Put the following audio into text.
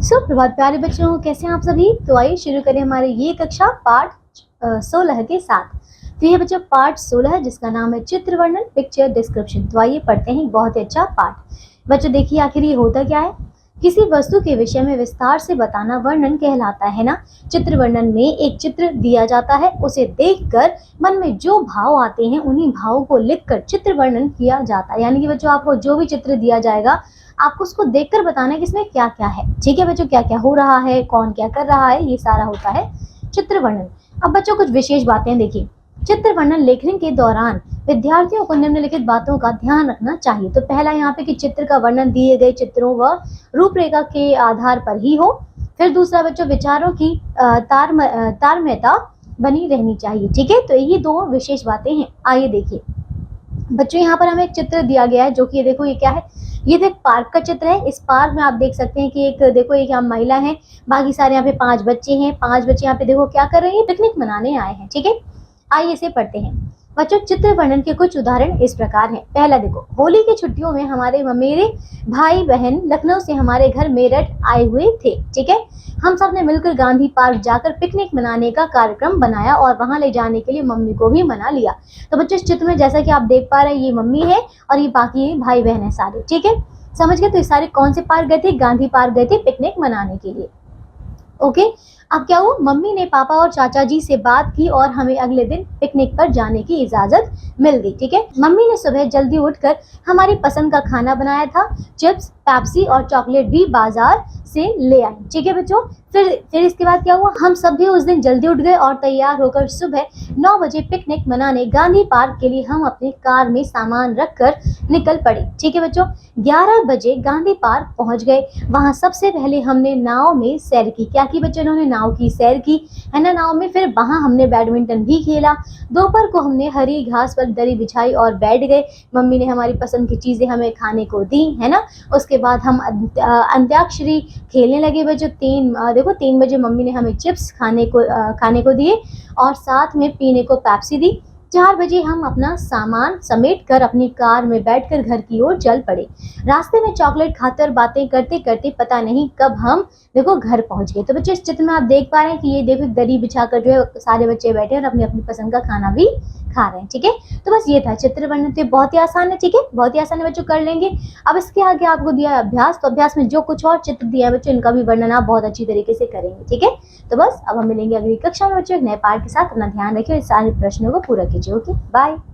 सुप्रभात प्यारे बच्चों, कैसे हैं आप सभी। तो आइए शुरू करें हमारे ये कक्षा पाठ 16 के साथ। तो ये बच्चों पाठ 16 है जिसका नाम है चित्र वर्णन पिक्चर डिस्क्रिप्शन। तो आइए पढ़ते हैं, बहुत ही अच्छा पाठ। बच्चों देखिए आखिर ये होता क्या है। किसी वस्तु के विषय में विस्तार से बताना वर्णन कहलाता है ना। चित्र वर्णन में एक चित्र दिया जाता है, उसे देखकर मन में जो भाव आते हैं उन्हीं भावों को लिखकर चित्र वर्णन किया जाता है। यानी कि बच्चों आपको जो भी चित्र दिया जाएगा आपको उसको देखकर बताना है कि इसमें क्या क्या है। ठीक है बच्चों, क्या क्या हो रहा है, कौन क्या कर रहा है, ये सारा होता है चित्र वर्णन। अब बच्चों कुछ विशेष बातें देखिए। चित्र वर्णन लेखन के दौरान विद्यार्थियों को निम्नलिखित बातों का ध्यान रखना चाहिए। तो पहला यहाँ पे कि चित्र का वर्णन दिए गए चित्रों व रूपरेखा के आधार पर ही हो। फिर दूसरा बच्चों विचारों की तारतम्यता बनी रहनी चाहिए। ठीक है, तो यही दो विशेष बातें हैं। आइए देखिए बच्चों, यहाँ पर हमें एक चित्र दिया गया है जो कि देखो ये क्या है। ये एक पार्क का चित्र है। इस पार्क में आप देख सकते हैं कि एक देखो एक यहाँ महिला है, बाकी सारे यहाँ पे 5 बच्चे हैं। 5 बच्चे यहाँ पे देखो क्या कर रहे हैं, पिकनिक मनाने आए हैं। ठीक है, आइए इसे पढ़ते हैं। बच्चों चित्र वर्णन के कुछ उदाहरण इस प्रकार हैं। पहला देखो, होली की छुट्टियों में मेरे भाई बहन लखनऊ से हमारे घर मेरठ आए हुए थे। ठीक है, हम सब ने मिलकर गांधी पार्क जाकर पिकनिक मनाने का कार्यक्रम बनाया और वहां ले जाने के लिए मम्मी को भी मना लिया। तो बच्चों इस चित्र में जैसा कि आप देख पा रहे हैं ये मम्मी है और ये बाकी भाई बहन है सारे। ठीक है, समझ गए। तो ये सारे कौन से पार्क गए थे, गांधी पार्क गए थे पिकनिक मनाने के लिए। ओके, अब क्या हुआ, मम्मी ने पापा और चाचा जी से बात की और हमें अगले दिन पिकनिक पर जाने की इजाजत मिल गई। ठीक है, मम्मी ने सुबह जल्दी उठकर हमारी पसंद का खाना बनाया था। चिप्स, पेप्सी और चॉकलेट भी बाजार से ले आई। ठीक है बच्चों, फिर इसके बाद क्या हुआ, हम सब भी उस दिन जल्दी उठ गए और तैयार होकर सुबह 9 बजे पिकनिक मनाने गांधी पार्क के लिए हम अपनी कार में सामान रखकर निकल पड़े। ठीक है बच्चों, 11 बजे गांधी पार्क पहुंच गए। वहां सबसे पहले हमने नाव में सैर की। क्या की बच्चों, इन्होंने नाव की सैर की है ना नाव में। फिर वहां हमने बैडमिंटन भी खेला। दोपहर को हमने हरी घास पर दरी बिछाई और बैठ गए। मम्मी ने हमारी पसंद की चीजें हमें खाने को दी है ना। उसके बाद हम अंत्याक्षरी खेलने लगे बच्चों। 3 बजे मम्मी ने हमें चिप्स खाने को दिए और साथ में पीने को पेप्सी दी। 4 बजे हम अपना सामान समेट कर अपनी कार में बैठकर घर की ओर चल पड़े। रास्ते में चॉकलेट खाते और बातें करते करते पता नहीं कब हम देखो घर पहुंच गए। तो बच्चों इस चित्र में आप देख पा रहे हैं कि ये देखो दरी बिछाकर जो है सारे बच्चे बैठे और अपनी अपनी पसंद का खाना भी खा रहे हैं। ठीक है, तो बस ये था चित्र वर्णन। तो बहुत ही आसान है। ठीक है, बहुत ही आसान है बच्चों, कर लेंगे। अब इसके आगे आपको दिया है अभ्यास। तो अभ्यास में जो कुछ और चित्र दिया है बच्चों इनका भी वर्णन आप बहुत अच्छी तरीके से करेंगे। ठीक है, तो बस अब हम मिलेंगे अगली कक्षा में बच्चों एक नए पाठ के साथ। अपना ध्यान रखिए और सारे प्रश्नों को पूरा कीजिए। Okay, bye.